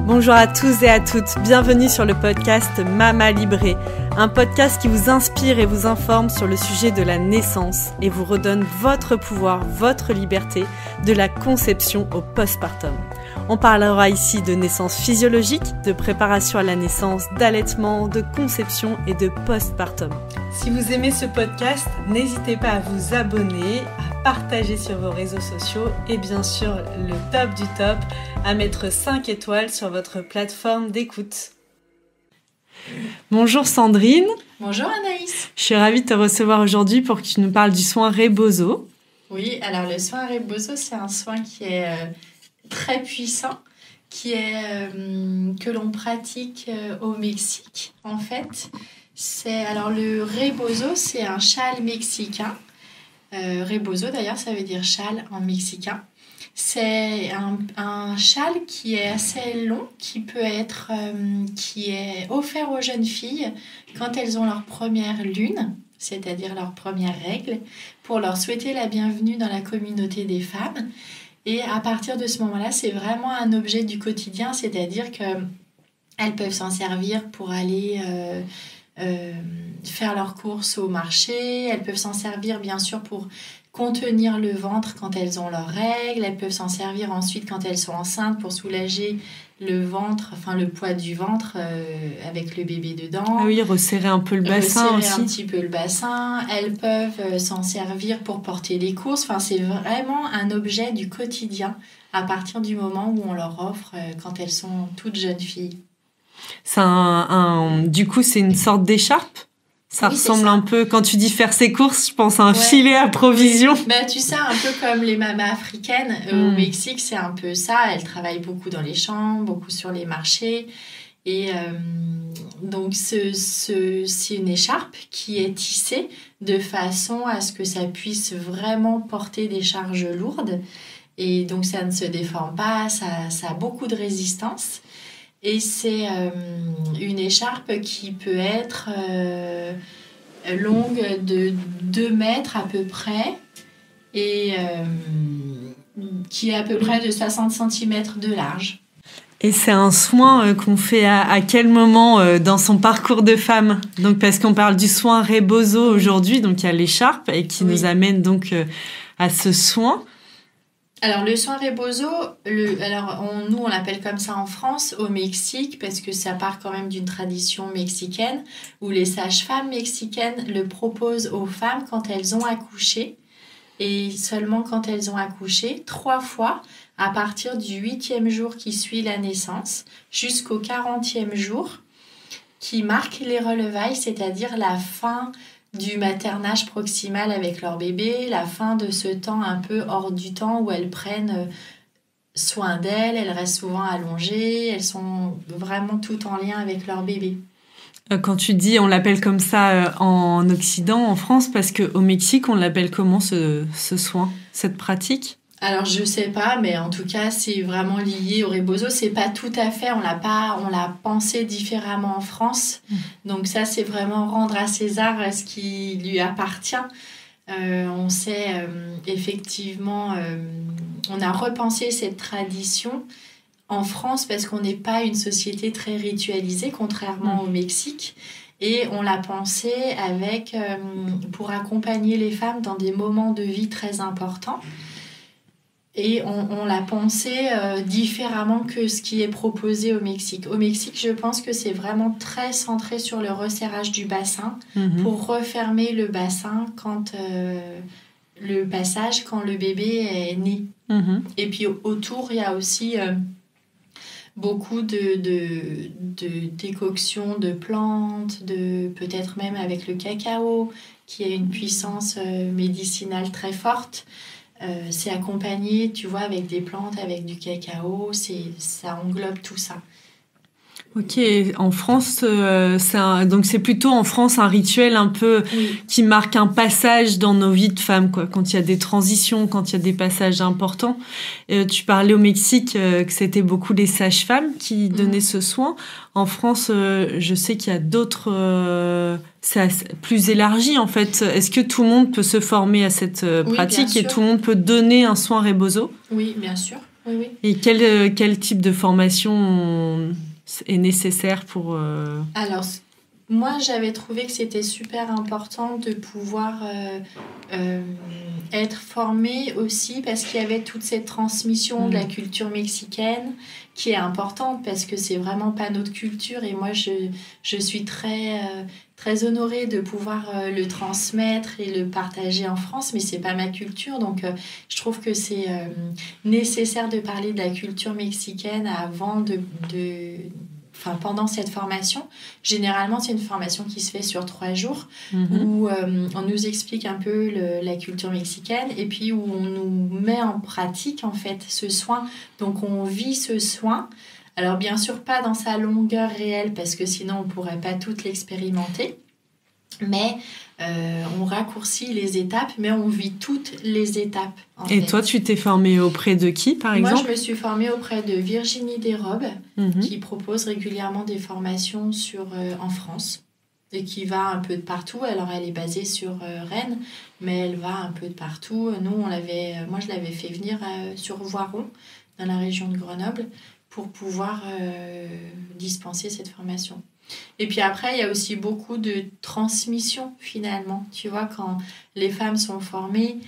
Bonjour à tous et à toutes, bienvenue sur le podcast Mama Librée, un podcast qui vous inspire et vous informe sur le sujet de la naissance et vous redonne votre pouvoir, votre liberté, de la conception au postpartum. On parlera ici de naissance physiologique, de préparation à la naissance, d'allaitement, de conception et de postpartum. Si vous aimez ce podcast, n'hésitez pas à vous abonner, à partager sur vos réseaux sociaux et bien sûr, le top du top, à mettre 5 étoiles sur votre plateforme d'écoute. Bonjour Sandrine. Bonjour Anaïs. Je suis ravie de te recevoir aujourd'hui pour que tu nous parles du soin Rebozo. Oui, alors le soin Rebozo, c'est un soin qui est très puissant, que l'on pratique au Mexique en fait. Alors le Rebozo, c'est un châle mexicain. Rebozo d'ailleurs, ça veut dire châle en mexicain. C'est un châle qui est assez long, qui est offert aux jeunes filles quand elles ont leur première lune, c'est-à-dire leur première règle, pour leur souhaiter la bienvenue dans la communauté des femmes. Et à partir de ce moment-là, c'est vraiment un objet du quotidien, c'est-à-dire qu'elles peuvent s'en servir pour aller faire leurs courses au marché, elles peuvent s'en servir bien sûr pour contenir le ventre quand elles ont leurs règles, elles peuvent s'en servir ensuite quand elles sont enceintes pour soulager le ventre, enfin le poids du ventre avec le bébé dedans. Ah oui, resserrer un peu le bassin aussi. Resserrer un petit peu le bassin. Elles peuvent s'en servir pour porter les courses. Enfin, c'est vraiment un objet du quotidien à partir du moment où on leur offre quand elles sont toutes jeunes filles. C'est du coup, c'est une sorte d'écharpe. Ça ressemble un peu, quand tu dis faire ses courses, je pense à un filet à provision. Bah, tu sais, un peu comme les mamas africaines. Au Mexique, c'est un peu ça. Elles travaillent beaucoup dans les champs, beaucoup sur les marchés. Et donc, c'est une écharpe qui est tissée de façon à ce que ça puisse vraiment porter des charges lourdes. Et donc, ça ne se déforme pas, ça a beaucoup de résistance. Et c'est une écharpe qui peut être longue de 2 mètres à peu près et qui est à peu près de 60 cm de large. Et c'est un soin qu'on fait à quel moment dans son parcours de femme? Donc, parce qu'on parle du soin Rebozo aujourd'hui, donc il y a l'écharpe et qui nous amène donc à ce soin. Alors, le soin Rebozo, nous, on l'appelle comme ça en France, au Mexique, parce que ça part quand même d'une tradition mexicaine, où les sages-femmes mexicaines le proposent aux femmes quand elles ont accouché, et seulement quand elles ont accouché, 3 fois, à partir du 8e jour qui suit la naissance, jusqu'au 40e jour, qui marque les relevailles, c'est-à-dire la fin du maternage proximal avec leur bébé, la fin de ce temps un peu hors du temps où elles prennent soin d'elles, elles restent souvent allongées, elles sont vraiment toutes en lien avec leur bébé. Quand tu dis on l'appelle comme ça en Occident, en France, parce qu'au Mexique, on l'appelle comment ce soin, cette pratique ? Alors, je sais pas, mais en tout cas, c'est vraiment lié au Rebozo. C'est pas tout à fait, on l'a pensé différemment en France. Donc ça, c'est vraiment rendre à César ce qui lui appartient. On sait effectivement, on a repensé cette tradition en France parce qu'on n'est pas une société très ritualisée, contrairement au Mexique. Et on l'a pensé pour accompagner les femmes dans des moments de vie très importants. Et on l'a pensé différemment que ce qui est proposé au Mexique. Au Mexique, je pense que c'est vraiment très centré sur le resserrage du bassin pour refermer le bassin quand le bébé est né. Et puis autour, il y a aussi beaucoup de décoctions de plantes, peut-être même avec le cacao, qui a une puissance médicinale très forte. C'est accompagné, tu vois, avec des plantes, avec du cacao, ça englobe tout ça. Ok, en France, donc c'est plutôt en France un rituel un peu qui marque un passage dans nos vies de femmes, quoi. Quand il y a des transitions, quand il y a des passages importants. Tu parlais au Mexique que c'était beaucoup les sages-femmes qui donnaient ce soin. En France, je sais qu'il y a d'autres... c'est plus élargi en fait. Est-ce que tout le monde peut se former à cette pratique et tout le monde peut donner un soin Rebozo ? Oui, bien sûr. Oui. Et quel type de formation est nécessaire pour... Alors, moi, j'avais trouvé que c'était super important de pouvoir être formée aussi parce qu'il y avait toute cette transmission de la culture mexicaine qui est importante parce que c'est vraiment pas notre culture et moi, je suis très honorée de pouvoir le transmettre et le partager en France, mais c'est pas ma culture, donc je trouve que c'est nécessaire de parler de la culture mexicaine pendant cette formation. Généralement, c'est une formation qui se fait sur 3 jours où on nous explique un peu la culture mexicaine et puis où on nous met en pratique en fait ce soin. Donc on vit ce soin. Alors bien sûr pas dans sa longueur réelle parce que sinon on pourrait pas toutes l'expérimenter. Mais on raccourcit les étapes, mais on vit toutes les étapes. Et toi, tu t'es formée auprès de qui, par exemple ? Moi, je me suis formée auprès de Virginie Desrobes, qui propose régulièrement des formations en France et qui va un peu de partout. Alors, elle est basée sur Rennes, mais elle va un peu de partout. Nous, moi, je l'avais fait venir sur Voiron, dans la région de Grenoble, pour pouvoir dispenser cette formation. Et puis après, il y a aussi beaucoup de transmission finalement. Tu vois, quand les femmes sont formées,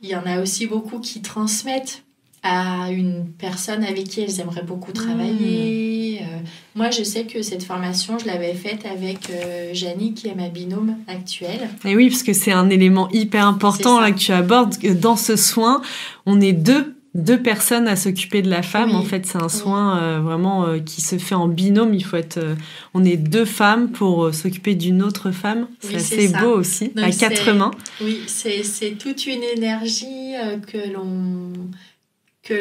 il y en a aussi beaucoup qui transmettent à une personne avec qui elles aimeraient beaucoup travailler. Moi, je sais que cette formation, je l'avais faite avec Janie, qui est ma binôme actuelle. Et oui, parce que c'est un élément hyper important là, que tu abordes. Dans ce soin, on est deux personnes à s'occuper de la femme. En fait, c'est un soin vraiment qui se fait en binôme. On est 2 femmes pour s'occuper d'une autre femme. C'est assez beau aussi, donc à 4 mains. Oui, c'est toute une énergie que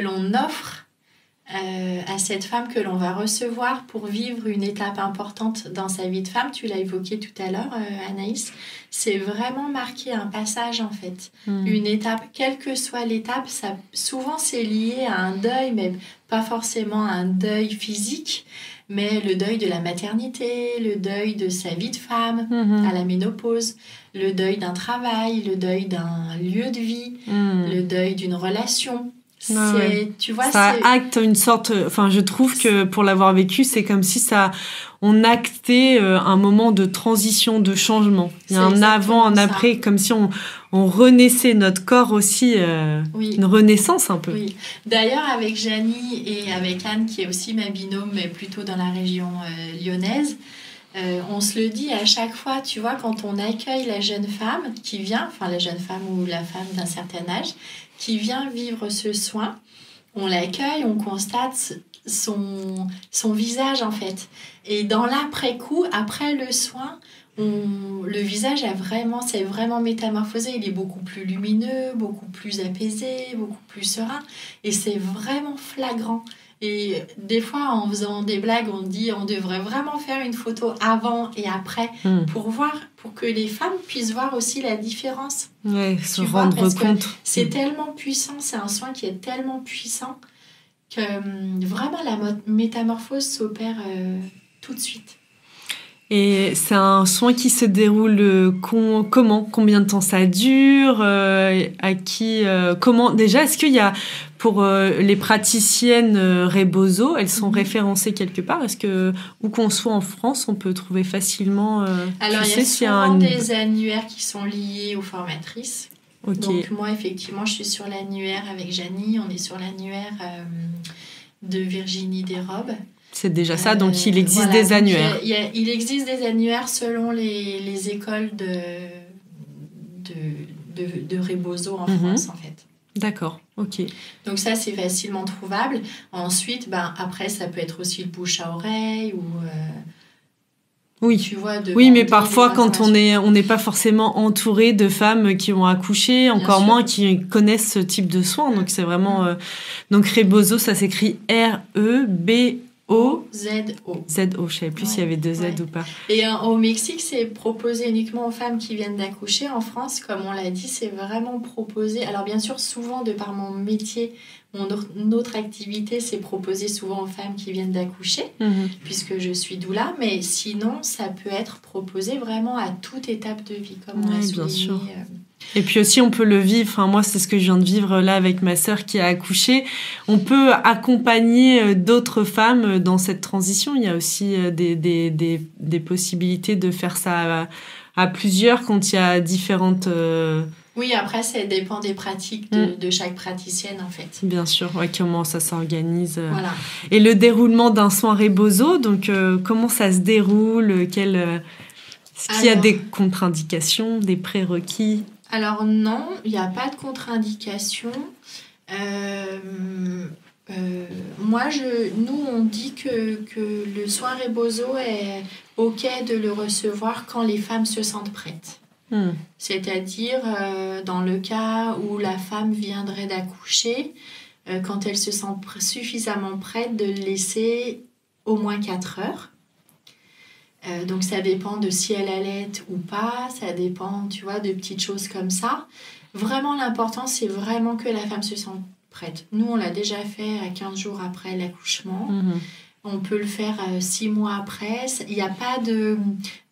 l'on offre à cette femme que l'on va recevoir pour vivre une étape importante dans sa vie de femme. Tu l'as évoqué tout à l'heure, Anaïs. C'est vraiment marquer un passage, en fait. Une étape, quelle que soit l'étape, souvent c'est lié à un deuil, mais pas forcément un deuil physique, mais le deuil de la maternité, le deuil de sa vie de femme à la ménopause, le deuil d'un travail, le deuil d'un lieu de vie, le deuil d'une relation. Tu vois, ça acte une sorte... Enfin, je trouve que pour l'avoir vécu, c'est comme si on actait un moment de transition, de changement. Il y a un avant, un après, comme si on renaissait notre corps aussi, une renaissance un peu. Oui. D'ailleurs, avec Janie et avec Anne, qui est aussi ma binôme, mais plutôt dans la région lyonnaise, on se le dit à chaque fois, tu vois, quand on accueille la jeune femme qui vient, enfin la jeune femme ou la femme d'un certain âge, qui vient vivre ce soin, on l'accueille, on constate son visage en fait. Et dans l'après-coup, après le soin, le visage s'est vraiment métamorphosé. Il est beaucoup plus lumineux, beaucoup plus apaisé, beaucoup plus serein. Et c'est vraiment flagrant. Et des fois, en faisant des blagues, on dit on devrait vraiment faire une photo avant et après pour que les femmes puissent voir aussi la différence. Ouais, se rendre compte. C'est tellement puissant, c'est un soin qui est tellement puissant que vraiment la métamorphose s'opère tout de suite. Et c'est un soin qui se déroule comment ? Combien de temps ça dure ? À qui ? Comment ? Déjà, est-ce qu'il y a, pour les praticiennes Rebozo, elles sont référencées quelque part ? Est-ce que, où qu'on soit en France, on peut trouver facilement... Alors, il y a souvent des annuaires qui sont liés aux formatrices. Okay. Donc, moi, effectivement, je suis sur l'annuaire avec Janie. On est sur l'annuaire de Virginie Desrobes. C'est déjà ça, donc il existe des annuaires. Il existe des annuaires selon les écoles de Rebozo en France, en fait. D'accord, ok. Donc ça, c'est facilement trouvable. Ensuite, après, ça peut être aussi le bouche à oreille ou... Oui, tu vois, oui, mais parfois, quand on n'est pas forcément entouré de femmes qui ont accouché, encore moins qui connaissent ce type de soins. Donc, c'est vraiment... Donc, Rebozo, ça s'écrit R-E-B-O... Z-O. Z-O, je ne savais plus s'il y avait 2 Z ou pas. Et au Mexique, c'est proposé uniquement aux femmes qui viennent d'accoucher. En France, comme on l'a dit, c'est vraiment proposé. Alors bien sûr, souvent, de par mon métier, mon autre activité, c'est proposé souvent aux femmes qui viennent d'accoucher, puisque je suis doula. Mais sinon, ça peut être proposé vraiment à toute étape de vie, comme on l'a souligné. Et puis aussi, on peut le vivre. Enfin, moi, c'est ce que je viens de vivre là avec ma sœur qui a accouché. On peut accompagner d'autres femmes dans cette transition. Il y a aussi des possibilités de faire ça à plusieurs quand il y a différentes... Oui, après, ça dépend des pratiques de chaque praticienne, en fait. Bien sûr, comment ça s'organise. Voilà. Et le déroulement d'un soin Rebozo, donc comment ça se déroule est-ce qu'il y a des contre-indications, des prérequis? Alors non, il n'y a pas de contre-indication. Nous, on dit que le soin Rebozo est OK de le recevoir quand les femmes se sentent prêtes. C'est-à-dire dans le cas où la femme viendrait d'accoucher, quand elle se sent suffisamment prête de le laisser au moins 4 heures. Donc ça dépend de si elle allait ou pas, ça dépend, tu vois, de petites choses comme ça. Vraiment, l'important, c'est vraiment que la femme se sente prête. Nous, on l'a déjà fait à 15 jours après l'accouchement. On peut le faire 6 mois après. Il n'y a pas de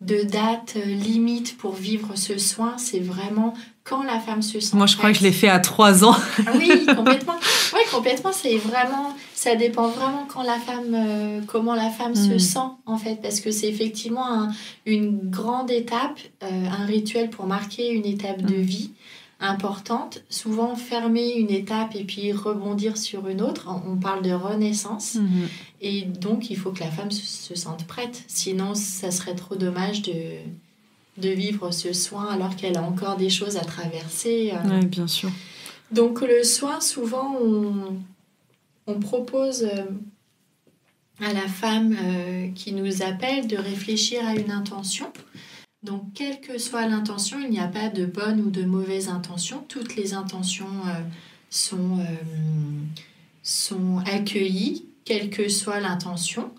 date limite pour vivre ce soin. C'est vraiment quand la femme se sent Moi, je crois que je l'ai fait à 3 ans. Oui, complètement. Oui, complètement. C'est vraiment... Ça dépend vraiment comment la femme se sent, en fait. Parce que c'est effectivement une grande étape, un rituel pour marquer une étape de vie importante. Souvent, fermer une étape et puis rebondir sur une autre. On parle de renaissance. Et donc, il faut que la femme se sente prête. Sinon, ça serait trop dommage de vivre ce soin alors qu'elle a encore des choses à traverser. Oui, bien sûr. Donc, le soin, souvent, on propose à la femme qui nous appelle de réfléchir à une intention. Donc, quelle que soit l'intention, il n'y a pas de bonne ou de mauvaise intention. Toutes les intentions sont accueillies, quelle que soit l'intention.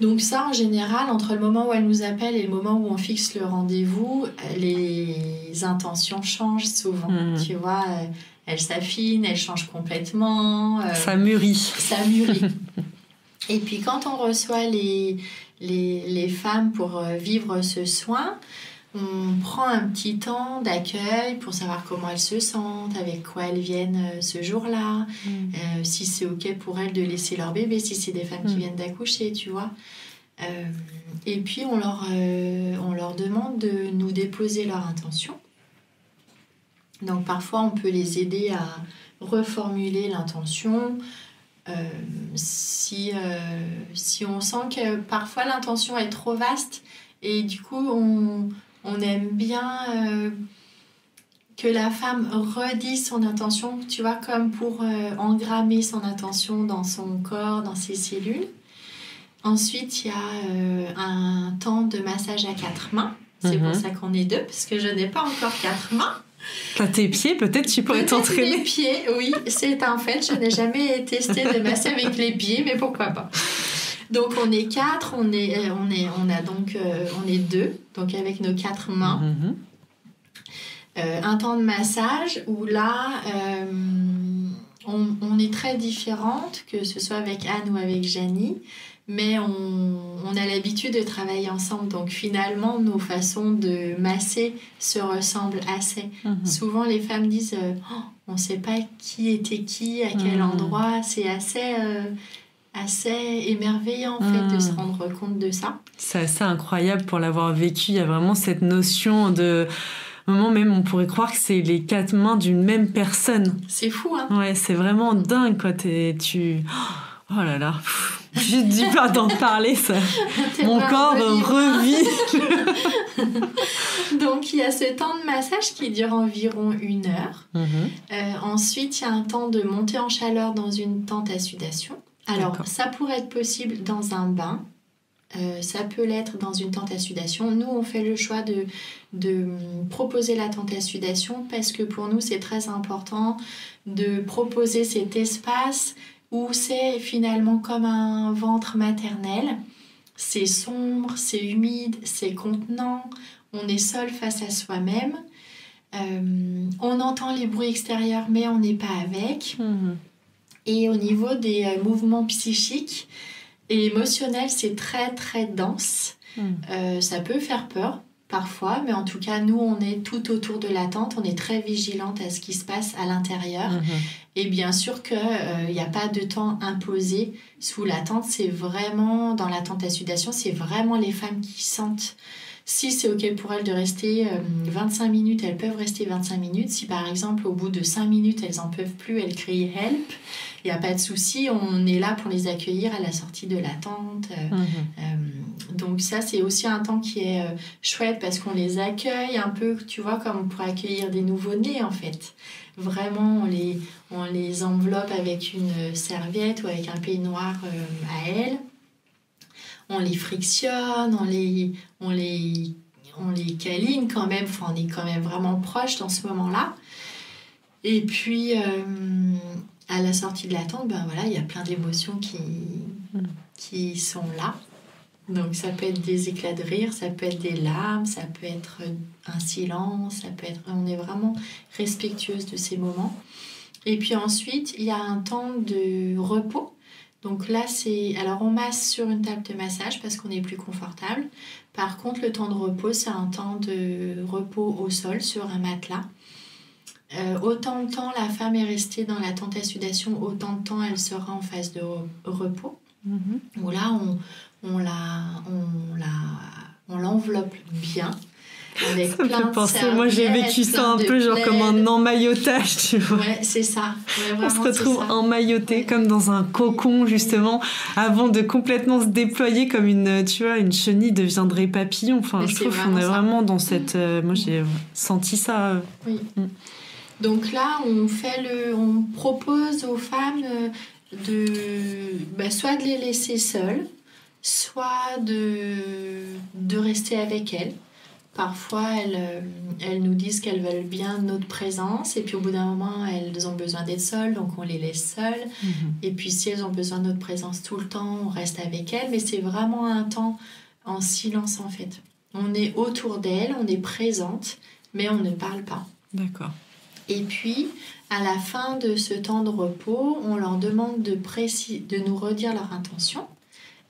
Donc ça, en général, entre le moment où elle nous appelle et le moment où on fixe le rendez-vous, les intentions changent souvent. Tu vois, elles s'affinent, elles changent complètement. Ça mûrit. Ça mûrit. Et puis quand on reçoit les femmes pour vivre ce soin, on prend un petit temps d'accueil pour savoir comment elles se sentent, avec quoi elles viennent ce jour-là, si c'est OK pour elles de laisser leur bébé, si c'est des femmes qui viennent d'accoucher, tu vois. Et puis on leur demande de nous déposer leur intention. Donc parfois on peut les aider à reformuler l'intention. Si on sent que parfois l'intention est trop vaste et du coup on aime bien que la femme redise son intention, tu vois, comme pour engrammer son intention dans son corps, dans ses cellules. Ensuite, il y a un temps de massage à 4 mains. C'est pour ça qu'on est 2, parce que je n'ai pas encore 4 mains. T'as tes pieds, peut-être tu pourrais t'entraîner. Les pieds, oui, c'est un fait. Je n'ai jamais testé de masser avec les pieds, mais pourquoi pas. Donc on est 4, on est 2, donc avec nos 4 mains. Un temps de massage où là, on est très différentes, que ce soit avec Anne ou avec Janie, mais on a l'habitude de travailler ensemble. Donc finalement, nos façons de masser se ressemblent assez. Souvent, les femmes disent on ne sait pas qui était qui, à quel endroit. C'est assez émerveillant en fait de se rendre compte de ça. C'est assez incroyable pour l'avoir vécu. Il y a vraiment cette notion de... À un moment même, on pourrait croire que c'est les 4 mains d'une même personne. C'est fou, hein? Ouais, c'est vraiment dingue, quoi. Oh là là, j'ai du mal d'en parler, ça. Mon corps revit. Donc, il y a ce temps de massage qui dure environ 1 heure. Ensuite, il y a un temps de montée en chaleur dans une tente à sudation. Alors, ça pourrait être possible dans un bain. Ça peut l'être dans une tente à sudation. Nous, on fait le choix de proposer la tente à sudation parce que pour nous, c'est très important de proposer cet espace où c'est finalement comme un ventre maternel. C'est sombre, c'est humide, c'est contenant. On est seul face à soi-même. On entend les bruits extérieurs, mais on n'est pas avec. Et au niveau des mouvements psychiques et émotionnels, c'est très, très dense. Ça peut faire peur. parfois, mais en tout cas, nous, on est tout autour de la tente, on est très vigilante à ce qui se passe à l'intérieur. Et bien sûr qu'il n'y a pas de temps imposé sous la tente, c'est vraiment, dans la tente à sudation, c'est vraiment les femmes qui sentent. Si c'est OK pour elles de rester 25 minutes, elles peuvent rester 25 minutes. Si par exemple, au bout de 5 minutes, elles n'en peuvent plus, elles crient « help », il n'y a pas de souci, on est là pour les accueillir à la sortie de la tente. Donc ça, c'est aussi un temps qui est chouette parce qu'on les accueille un peu, tu vois, comme on pourrait accueillir des nouveau-nés en fait. Vraiment, on les enveloppe avec une serviette ou avec un peignoir à elles. On les frictionne, on les câline quand même. Enfin, on est quand même vraiment proche dans ce moment-là. Et puis, à la sortie de la tente, ben voilà, il y a plein d'émotions qui sont là. Donc, ça peut être des éclats de rire, ça peut être des larmes, ça peut être un silence, ça peut être... On est vraiment respectueuse de ces moments. Et puis ensuite, il y a un temps de repos. Donc là, alors on masse sur une table de massage parce qu'on est plus confortable. Par contre, le temps de repos, c'est un temps de repos au sol sur un matelas. Autant de temps la femme est restée dans la tente à sudation, autant de temps elle sera en phase de repos. Où là, on l'enveloppe bien. Avec ça me fait penser, moi j'ai vécu ça un peu genre comme un emmaillotage, tu vois. Ouais, c'est ça. Ouais, vraiment, on se retrouve emmailloté comme dans un cocon justement, avant de complètement se déployer comme une chenille deviendrait papillon. Enfin, je trouve qu'on est vraiment dans cette... moi j'ai senti ça. Oui. Donc là, on propose aux femmes soit de les laisser seules, soit de rester avec elles. Parfois, elles nous disent qu'elles veulent bien notre présence et puis au bout d'un moment, elles ont besoin d'être seules, donc on les laisse seules. Et puis si elles ont besoin de notre présence tout le temps, on reste avec elles. Mais c'est vraiment un temps en silence en fait. On est autour d'elles, on est présente, mais on ne parle pas. D'accord. Et puis, à la fin de ce temps de repos, on leur demande de nous redire leur intention.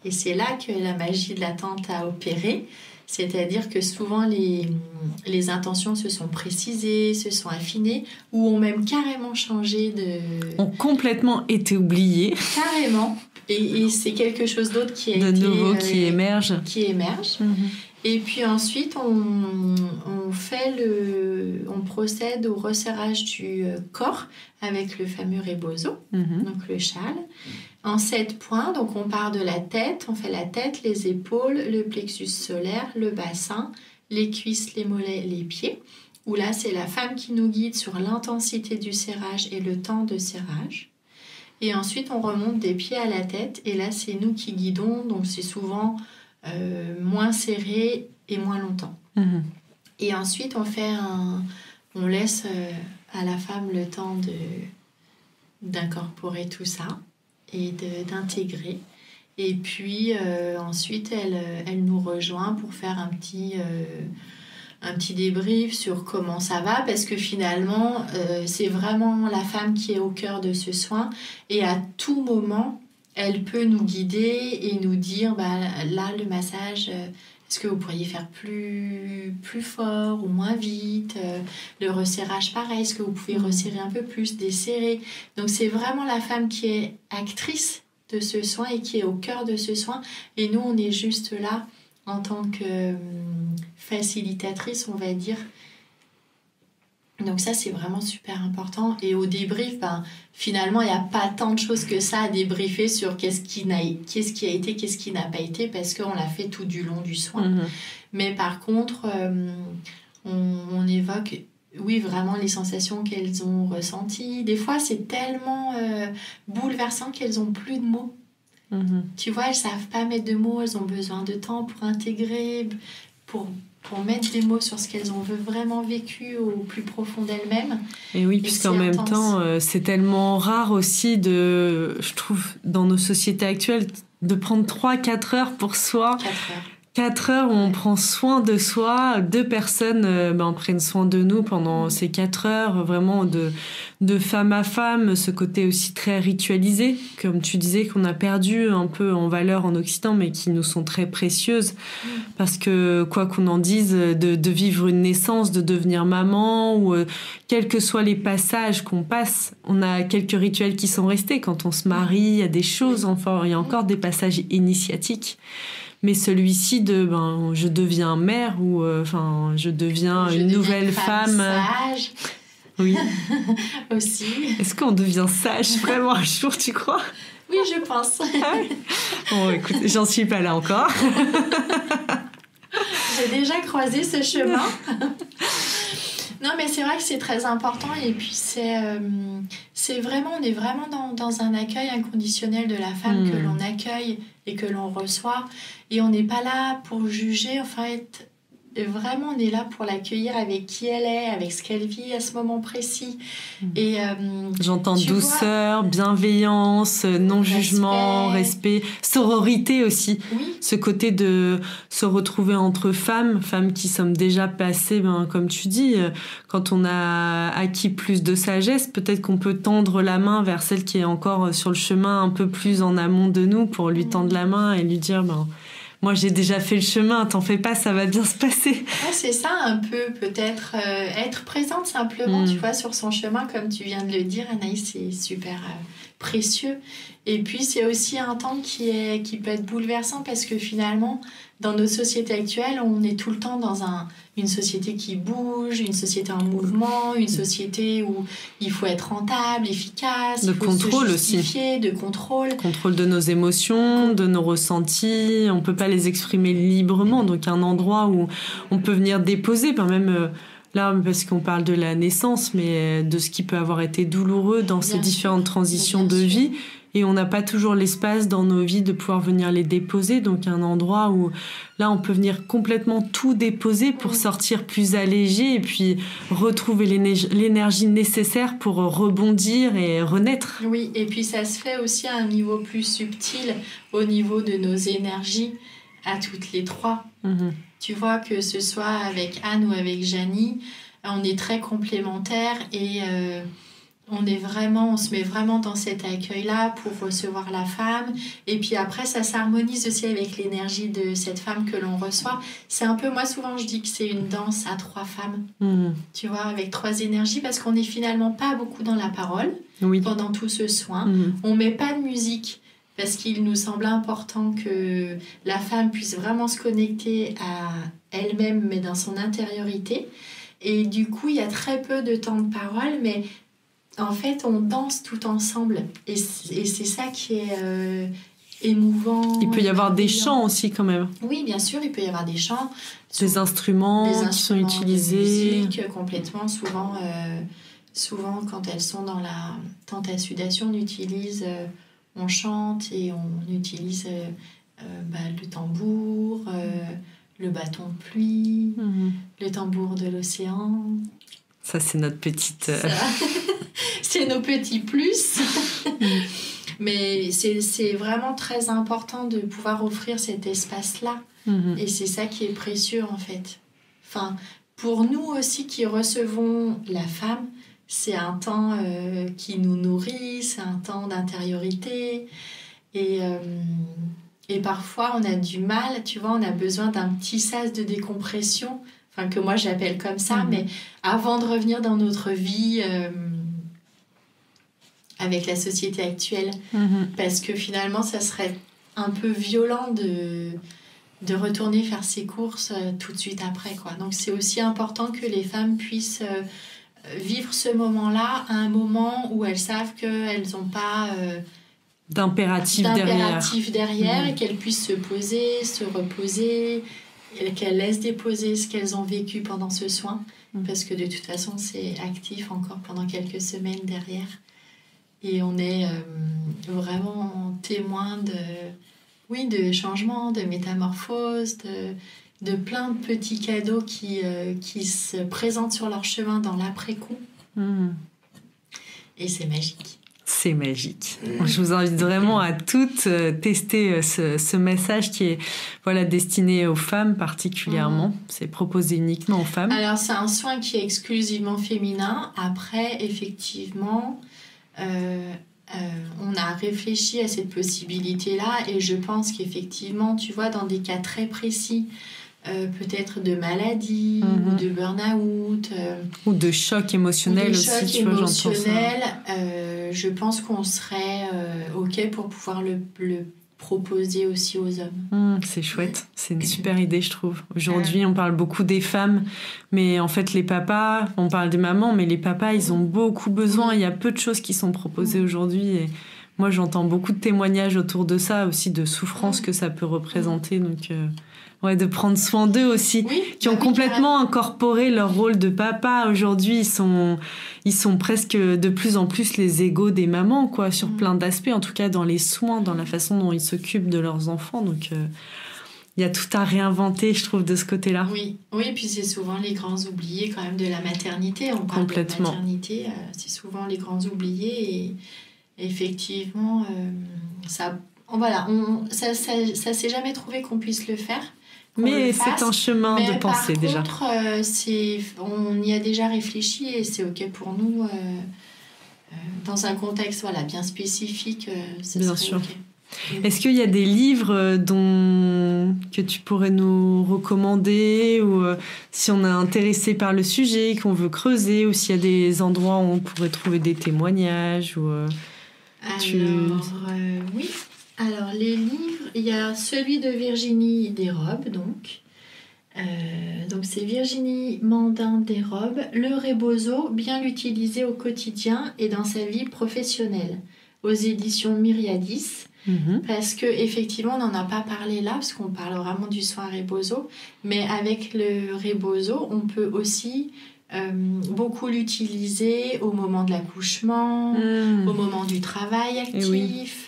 Et c'est là que la magie de la tente a opéré. C'est-à-dire que souvent, les intentions se sont précisées, se sont affinées, ou ont même carrément changé ont complètement été oubliées. Carrément. Et c'est quelque chose d'autre qui nouveau qui émerge. Et puis ensuite, on procède au resserrage du corps avec le fameux rebozo, donc le châle. En 7 points, donc on part de la tête, on fait la tête, les épaules, le plexus solaire, le bassin, les cuisses, les mollets, les pieds. Où là, c'est la femme qui nous guide sur l'intensité du serrage et le temps de serrage. Et ensuite, on remonte des pieds à la tête. Et là, c'est nous qui guidons. Donc, c'est souvent moins serré et moins longtemps. Et ensuite, on laisse à la femme le temps d'incorporer tout ça et d'intégrer. Et puis, ensuite, elle nous rejoint pour faire un petit débrief sur comment ça va, parce que finalement, c'est vraiment la femme qui est au cœur de ce soin. Et à tout moment, elle peut nous guider et nous dire, là, le massage... est-ce que vous pourriez faire plus fort ou moins vite? Le resserrage, pareil. Est-ce que vous pouvez resserrer un peu plus, desserrer? Donc, c'est vraiment la femme qui est actrice de ce soin et qui est au cœur de ce soin. Et nous, on est juste là en tant que facilitatrice, on va dire. Donc ça, c'est vraiment super important. Et au débrief, finalement, il n'y a pas tant de choses que ça à débriefer sur qu'est-ce qui a été, qu'est-ce qui n'a pas été, parce qu'on l'a fait tout du long du soin. Mais par contre, on évoque, oui, vraiment les sensations qu'elles ont ressenties. Des fois, c'est tellement bouleversant qu'elles n'ont plus de mots. Tu vois, elles ne savent pas mettre de mots, elles ont besoin de temps pour intégrer, pour mettre des mots sur ce qu'elles ont vraiment vécu au plus profond d'elles-mêmes. Et oui, puisqu'en même temps, c'est tellement rare aussi je trouve, dans nos sociétés actuelles, de prendre 3-4 heures pour soi. 4 heures. 4 heures où on prend soin de soi, 2 personnes prennent soin de nous pendant ces 4 heures, vraiment de femme à femme, ce côté aussi très ritualisé, comme tu disais, qu'on a perdu un peu en valeur en Occident, mais qui nous sont très précieuses, parce que quoi qu'on en dise, de vivre une naissance, de devenir maman, ou quels que soient les passages qu'on passe, on a quelques rituels qui sont restés. Quand on se marie, il y a des choses, enfin, il y a encore des passages initiatiques. Mais celui-ci je deviens mère ou je deviens une nouvelle femme. Sage. Oui. Aussi. Est-ce qu'on devient sage vraiment un jour, tu crois? Oui, je pense. Bon, écoute, j'en suis pas là encore. J'ai déjà croisé ce chemin. Non, mais c'est vrai que c'est très important. Et puis, c'est vraiment, on est vraiment dans un accueil inconditionnel de la femme que l'on accueille et que l'on reçoit. Et on n'est pas là pour juger. En fait, vraiment, on est là pour l'accueillir avec qui elle est, avec ce qu'elle vit à ce moment précis. Et, j'entends douceur, bienveillance, non-jugement, respect, sororité aussi. Oui. Ce côté de se retrouver entre femmes qui sommes déjà passées, comme tu dis, quand on a acquis plus de sagesse, peut-être qu'on peut tendre la main vers celle qui est encore sur le chemin un peu plus en amont de nous pour lui tendre la main et lui dire... moi, j'ai déjà fait le chemin, t'en fais pas, ça va bien se passer. Ouais, c'est ça, un peu, peut-être être présente simplement, tu vois, sur son chemin, comme tu viens de le dire, Anaïs, c'est super précieux. Et puis, c'est aussi un temps qui peut être bouleversant parce que finalement, dans nos sociétés actuelles, on est tout le temps dans une société qui bouge, une société en mouvement, une société où il faut être rentable, efficace, de il faut contrôle se justifier, aussi. De contrôle. Contrôle de nos émotions, de nos ressentis. On peut pas les exprimer librement. Donc, un endroit où on peut venir déposer, même... là, parce qu'on parle de la naissance, mais de ce qui peut avoir été douloureux dans ces différentes transitions de vie. Et on n'a pas toujours l'espace dans nos vies de pouvoir venir les déposer. Donc, un endroit où, là, on peut venir complètement tout déposer pour sortir plus allégé et puis retrouver l'énergie nécessaire pour rebondir et renaître. Oui, et puis ça se fait aussi à un niveau plus subtil, au niveau de nos énergies, à toutes les trois. Tu vois, que ce soit avec Anne ou avec Janie, on est très complémentaires et on se met vraiment dans cet accueil-là pour recevoir la femme. Et puis après, ça s'harmonise aussi avec l'énergie de cette femme que l'on reçoit. C'est un peu, moi souvent je dis que c'est une danse à 3 femmes, tu vois, avec 3 énergies, parce qu'on n'est finalement pas beaucoup dans la parole pendant tout ce soin. On met pas de musique, parce qu'il nous semble important que la femme puisse vraiment se connecter à elle-même, mais dans son intériorité. Et du coup, il y a très peu de temps de parole, mais en fait, on danse tout ensemble. Et c'est ça qui est émouvant. Il peut y avoir des chants aussi, quand même. Oui, bien sûr, il peut y avoir des chants. Des instruments qui sont utilisés. De musique, complètement. Souvent, quand elles sont dans la tente à sudation, on chante et on utilise le tambour, le bâton de pluie, le tambour de l'océan. Ça, c'est notre petite... c'est nos petits plus. Mais c'est vraiment très important de pouvoir offrir cet espace-là. Et c'est ça qui est précieux, en fait. Enfin, pour nous aussi qui recevons la femme, c'est un temps qui nous nourrit, c'est un temps d'intériorité. Et parfois, on a du mal, tu vois, on a besoin d'un petit sas de décompression, que moi j'appelle comme ça, mais avant de revenir dans notre vie avec la société actuelle. Parce que finalement, ça serait un peu violent de retourner faire ses courses tout de suite après, quoi. Donc, c'est aussi important que les femmes puissent... vivre ce moment-là à un moment où elles savent qu'elles n'ont pas d'impératif derrière. Et qu'elles puissent se poser, se reposer, et qu'elles laissent déposer ce qu'elles ont vécu pendant ce soin, parce que de toute façon c'est actif encore pendant quelques semaines derrière, et on est vraiment témoin de changements, de métamorphoses, de plein de petits cadeaux qui se présentent sur leur chemin dans l'après-coup. Et c'est magique. C'est magique. Je vous invite vraiment à toutes tester ce message qui est destiné aux femmes particulièrement. C'est proposé uniquement aux femmes. Alors, c'est un soin qui est exclusivement féminin. Après, effectivement, on a réfléchi à cette possibilité-là et je pense qu'effectivement, tu vois, dans des cas très précis, peut-être de maladie ou de burn-out ou de choc émotionnel aussi, tu vois, j'entends ça. Je pense qu'on serait OK pour pouvoir le proposer aussi aux hommes. C'est chouette, c'est une super idée, je trouve. Aujourd'hui, on parle beaucoup des femmes, mais en fait, les papas, on parle des mamans, mais les papas, ils ont beaucoup besoin. Il y a peu de choses qui sont proposées aujourd'hui. Et moi, j'entends beaucoup de témoignages autour de ça, aussi de souffrance que ça peut représenter. Donc, de prendre soin d'eux aussi, qui ont complètement incorporé leur rôle de papa. Aujourd'hui, ils sont presque de plus en plus les égaux des mamans, quoi, sur plein d'aspects, en tout cas dans les soins, dans la façon dont ils s'occupent de leurs enfants. Donc, il y a tout à réinventer, je trouve, de ce côté-là. Oui, puis c'est souvent les grands oubliés quand même de la maternité. On parle de maternité, c'est souvent les grands oubliés et effectivement, ça s'est jamais trouvé qu'on puisse le faire. Mais c'est un chemin de pensée déjà. Par contre, on y a déjà réfléchi et c'est OK pour nous. Dans un contexte bien spécifique, bien sûr. OK. Est-ce qu'il y a des livres que tu pourrais nous recommander ou si on est intéressé par le sujet, qu'on veut creuser, ou s'il y a des endroits où on pourrait trouver des témoignages ou, oui. Alors, les livres, il y a celui de Virginie Desrobes, donc. Donc, c'est Virginie Mandin Desrobes, le rebozo, bien l'utiliser au quotidien et dans sa vie professionnelle, aux éditions Myriadis. Parce qu'effectivement, on n'en a pas parlé là, parce qu'on parle vraiment du soin rebozo, mais avec le rebozo, on peut aussi beaucoup l'utiliser au moment de l'accouchement, au moment du travail actif.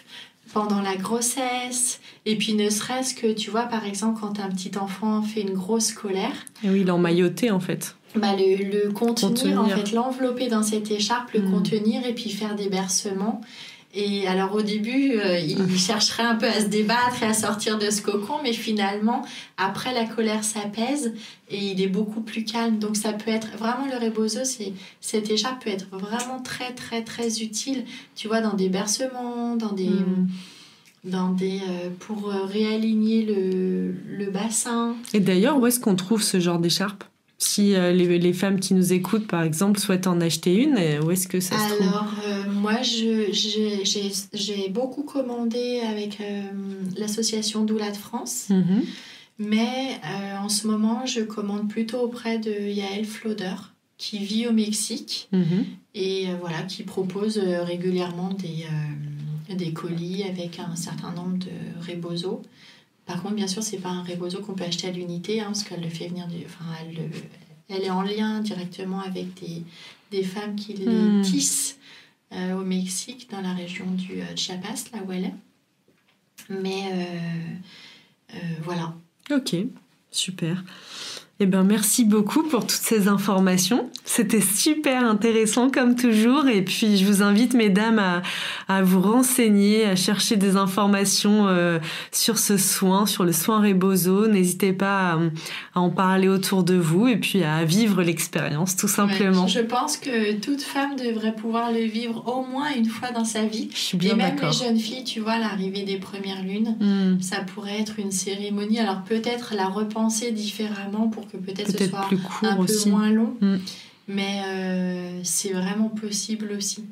Pendant la grossesse, et puis ne serait-ce que, tu vois, par exemple, quand un petit enfant fait une grosse colère... Et oui, l'emmailloter, en fait. Le contenir, en fait, l'envelopper dans cette écharpe, le contenir, et puis faire des bercements. Et alors, au début, il chercherait un peu à se débattre et à sortir de ce cocon, mais finalement, après, la colère s'apaise et il est beaucoup plus calme. Donc, ça peut être vraiment le rebozo, cette écharpe peut être vraiment très, très, très utile, tu vois, dans des bercements, pour réaligner le bassin. Et d'ailleurs, où est-ce qu'on trouve ce genre d'écharpe ? Si les femmes qui nous écoutent, par exemple, souhaitent en acheter une, où est-ce que ça se trouve ? Alors, moi, j'ai beaucoup commandé avec l'association Doula de France. Mais en ce moment, je commande plutôt auprès de Yael Floder, qui vit au Mexique et qui propose régulièrement des colis avec un certain nombre de rebozo. Par contre, bien sûr, c'est pas un rebozo qu'on peut acheter à l'unité, parce qu'elle le fait venir elle est en lien directement avec des femmes qui les tissent au Mexique, dans la région du Chiapas, là où elle est. Mais voilà. Ok, super. Eh bien, merci beaucoup pour toutes ces informations. C'était super intéressant comme toujours. Et puis, je vous invite, mesdames, à vous renseigner, à chercher des informations sur ce soin, sur le soin rebozo. N'hésitez pas à en parler autour de vous et puis à vivre l'expérience, tout simplement. Ouais, je pense que toute femme devrait pouvoir le vivre au moins une fois dans sa vie. Je suis bien d'accord. Et même d'accord. les jeunes filles, tu vois, l'arrivée des premières lunes, ça pourrait être une cérémonie. Alors, peut-être la repenser différemment pour que peut-être ce soit plus court un aussi. peu moins long, mais c'est vraiment possible aussi.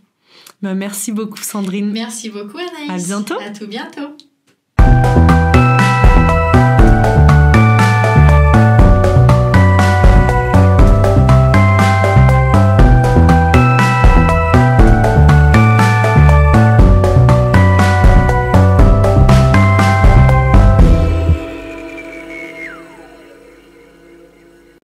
Merci beaucoup, Sandrine. Merci beaucoup, Anaïs. À bientôt. À tout bientôt.